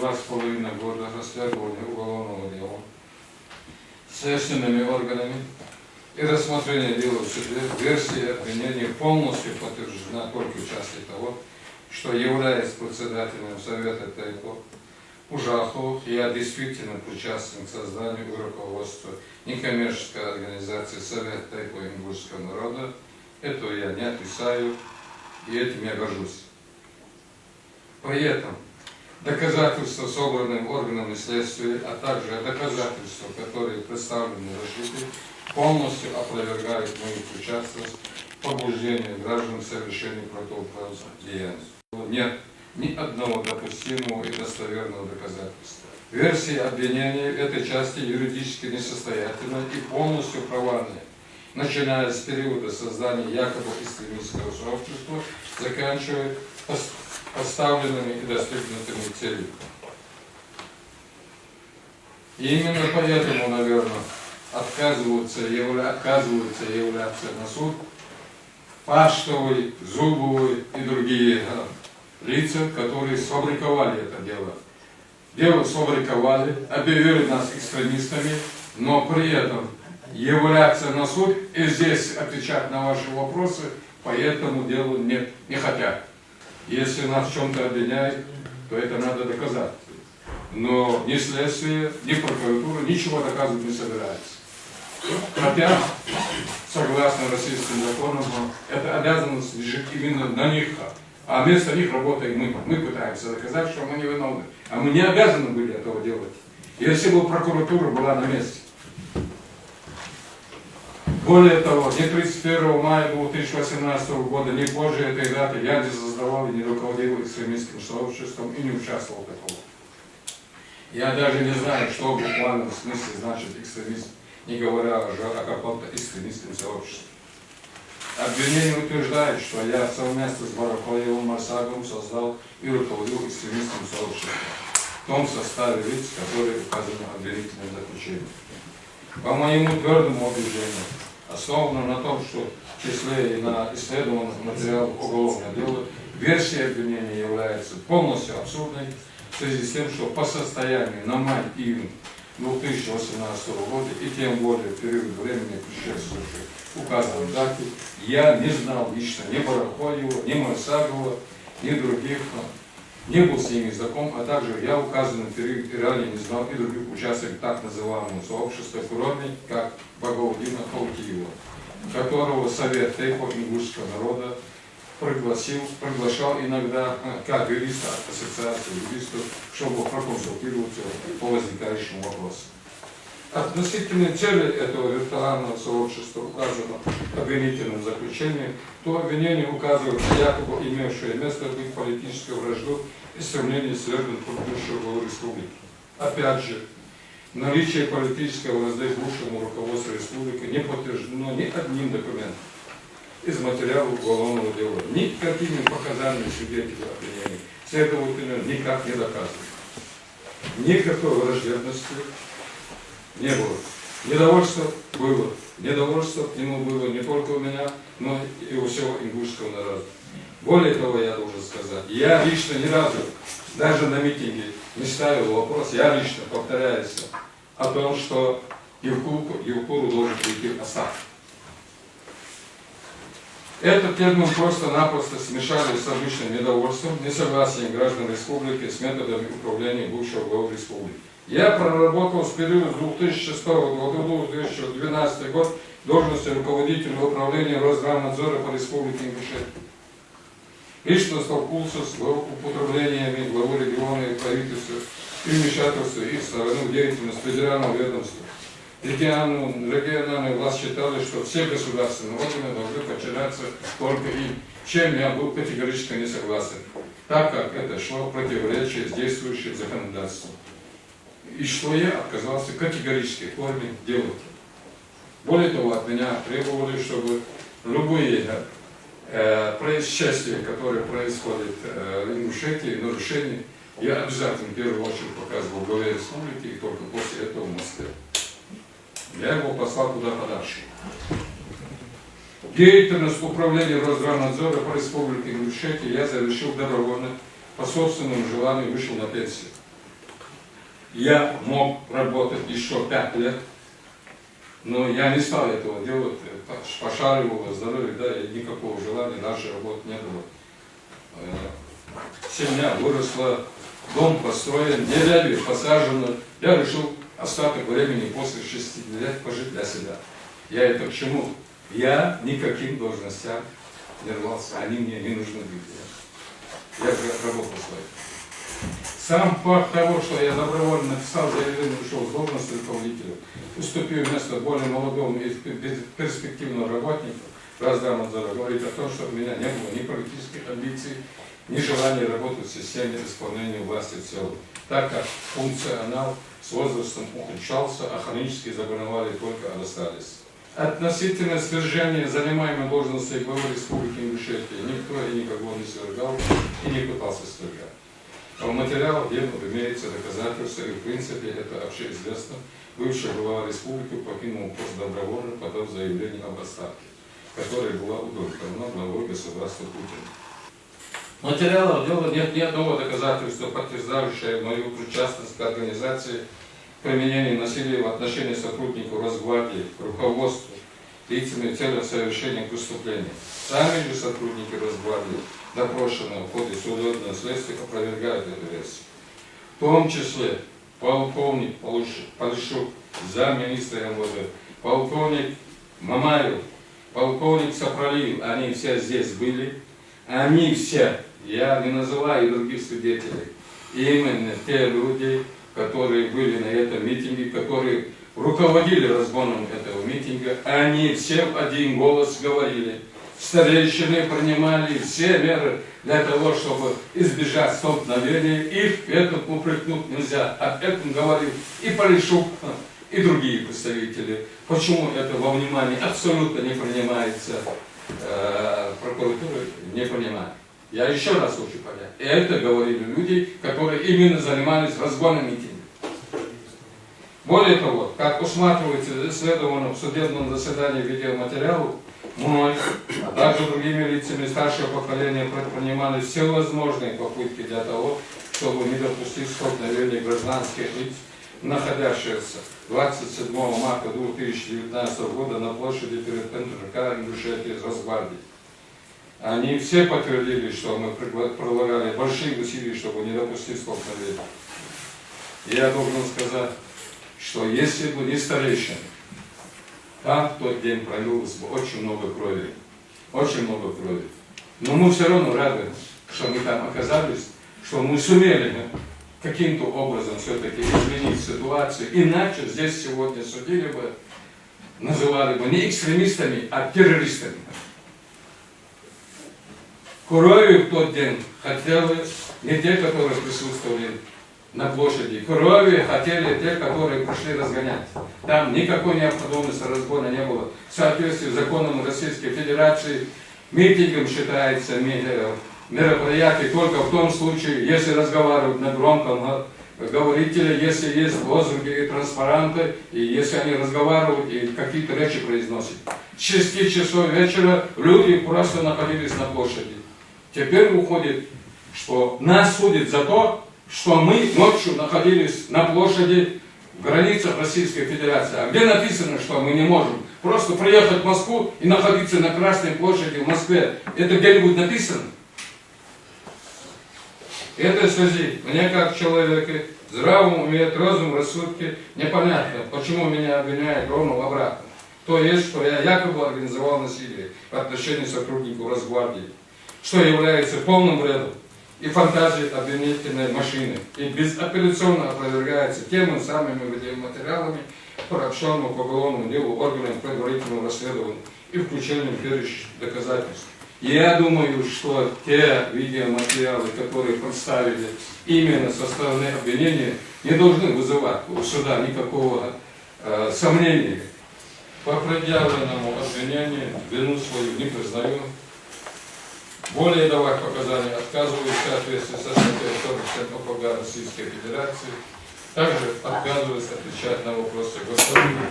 2,5 года расследования уголовного дела следственными органами и рассмотрение дела в суде, версия обвинения полностью подтверждена только в части того, что являясь председателем Совета Тайпо Ужахов, я действительно причастен к созданию и руководству некоммерческой организации Совет Тайпо ингушского народа. Это я не отрицаю, и этим я горжусь. При этом доказательства, собранные органами следствия, а также доказательства, которые представлены в защите, полностью опровергают мою причастность к побуждению граждан к совершению противоправных деяний. Нет ни одного допустимого и достоверного доказательства. Версия обвинения в этой части юридически несостоятельна и полностью провальная, начиная с периода создания якобы экстремистского сообщества, заканчивая поставленными и достигнутыми целями. И именно поэтому, наверное, отказываются являться на суд Паштовый, Зубовый и другие лица, которые сфабриковали это дело. Дело сфабриковали, объявили нас экстремистами, но при этом являться на суд и здесь отвечать на ваши вопросы по этому делу не хотят. Если нас в чем-то обвиняют, то это надо доказать. Но ни следствие, ни прокуратура ничего доказывать не собирается. Хотя, согласно российским законам, эта обязанность лежит именно на них. А вместо них работаем мы. Мы пытаемся доказать, что мы не виновны. А мы не обязаны были этого делать. Если бы прокуратура была на месте. Более того, ни 31 мая 2018 года, ни позже этой даты я не создавал и не руководил экстремистским сообществом и не участвовал в таком. Я даже не знаю, что в буквальном смысле значит экстремист, не говоря уже о каком-то экстремистском сообществе. Обвинение утверждает, что я совместно с Барахоевым Марсагом создал и руководил экстремистским сообществом в том составе лиц, которые указаны в обвинительном заключении. По моему твердому убеждению, основано на том, что в числе и на исследованных материалах уголовного дела версия обвинения является полностью абсурдной в связи с тем, что по состоянию на май-июнь 2018 года и тем более в период времени, предшествующий указанной дате, я не знал лично ни Барахоева, ни Марсагова, ни других, не был с ними знаком, а также я указанный период и ранее не знал и других участников так называемого сообщества, кроме как Багаудина Хаутиева, которого Совет Тайпо ингушского народа приглашал иногда как юриста ассоциации юристов, чтобы проконсультироваться по возникающим вопросам. Относительно цели этого виртуального сообщества указано в обвинительном заключении, то обвинение указывает на якобы имевшее место быть политической вражду и стремление свергнуть предыдущего главу республики. Опять же, наличие политического вражды к бывшему руководству республики не подтверждено ни одним документом из материала уголовного дела, никакими показаниями свидетелей обвинения, следовательно, никак не доказано. Никакой враждебности не было. Недовольство было. Недовольство к нему было не только у меня, но и у всего ингушского народа. Более того, я должен сказать, я лично ни разу, даже на митинге, не ставил вопрос, я лично повторяюсь о том, что Евкуру должен прийти оставка. Этот термин просто-напросто смешали с обычным недовольством, несогласием граждан республики с методами управления бывшего главы республики. Я проработал с периода 2006 года по 2012 год в должности руководителя управления Росгрannадзора по республике Ингушетия. Лично столкнулся с употреблениями главы региона и правительства и вмешательства их стороны в деятельность федерального ведомства. Региональные власти считали, что все государственные органы должны подчиняться только им, чем я был категорически не согласен, так как это шло в противоречие с действующим законодательством. И что я отказался категорически в форме делать. Более того, от меня требовали, чтобы любые происшествия, которые происходят в Ингушетии, нарушения, я обязательно в первую очередь показывал в главе республики и только после этого в Москве. Я его послал куда подальше. Деятельность управления Росгрannадзора по республике Ингушетия я завершил добровольно, по собственному желанию вышел на пенсию. я мог работать еще 5 лет, но я не стал этого делать, пошаривал здоровье, да, и никакого желания дальше работать не было. Семья выросла, дом построен, деревья посажены. Я решил остаток времени после 60 лет пожить для себя. Я это к чему? Я никаким должностям не рвался, они мне не нужны были. Я же работал свой. Сам факт того, что я добровольно написал заявление, ушел с должности руководителя, уступив место более молодому и перспективному работнику, Роздавнадзора, говорит о том, что у меня не было ни политических амбиций, ни желания работать в системе исполнения власти в целом, так как функционал с возрастом ухудшался, а хронические заболевания только обострялись. Относительно свержения занимаемой должности главы Республики Ингушетия никто и никого не свергал и не пытался свергать. А в материалах дела имеется доказательства, и в принципе это общеизвестно. Бывший глава республики покинул пост добровольно, подав заявление об отставке, которое было удовлетворено главой государства Путина. В материалах дела нет ни одного доказательства, подтверждающего мою причастность к организации применения насилия в отношении сотрудников Росгвардии, руководству, лицами целью совершения преступления. Сами же сотрудники Росгвардии, допрошенные в ходе судебного следствия, опровергают эту версию. В том числе полковник Полищук, замминистра МВД, полковник Мамаев, полковник Сапралиев, они все здесь были, они все, я не называю других свидетелей, именно те люди, которые были на этом митинге, которые руководили разгоном этого митинга, они все в один голос говорили. Старейшины принимали все меры для того, чтобы избежать столкновения. Их в этом упрекнуть нельзя. Об этом говорил и Полищук, и другие представители. Почему это во внимание абсолютно не принимается, прокуратура не понимает. Я еще раз хочу понять. И это говорили люди, которые именно занимались разгоном митинга. Более того, как усматривается исследовано в судебном заседании видеоматериалу, мной, а также другими лицами старшего поколения предпринимали все возможные попытки для того, чтобы не допустить столкновения гражданских лиц, находящихся 27 марта 2019 года на площади перед НТРК Ингушетии Росгвардии. Они все подтвердили, что мы прилагали большие усилия, чтобы не допустить столкновения. Я должен сказать, что если бы не старейшины, там в тот день пролилось бы очень много крови. Очень много крови. Но мы все равно рады, что мы там оказались, что мы сумели каким-то образом все-таки изменить ситуацию. Иначе здесь сегодня судили бы, называли бы не экстремистами, а террористами. Крови в тот день хотели не те, которые присутствовали на площади. Крови хотели те, которые пришли разгонять. Там никакой необходимости разгона не было. В соответствии с законом Российской Федерации митингом считается мероприятие только в том случае, если разговаривают на громком говорителе, если есть лозунги и транспаранты, и если они разговаривают и какие-то речи произносят. С 6 часов вечера люди просто находились на площади. Теперь выходит, что нас судят за то, что мы ночью находились на площади в границах Российской Федерации. А где написано, что мы не можем просто приехать в Москву и находиться на Красной площади в Москве? Это где-нибудь написано? В этой связи мне как человеку здравому имеет разум, рассудки, непонятно, почему меня обвиняют ровно обратно. То есть, что я якобы организовал насилие в отношении сотрудников Росгвардии, что является полным бредом и фантазией обвинительной машины, и безапелляционно опровергается теми самыми видеоматериалами, сообщенными по уголовному делу органам предварительного расследования и включением перечня доказательств. Я думаю, что те видеоматериалы, которые представили именно со стороны обвинения, не должны вызывать у суда никакого сомнения. По предъявленному обвинению вину свою не признаю. Более давать показания отказываюсь в соответствии со статьей 47 ОПГ Российской Федерации. Также отказываюсь отвечать на вопросы государственных.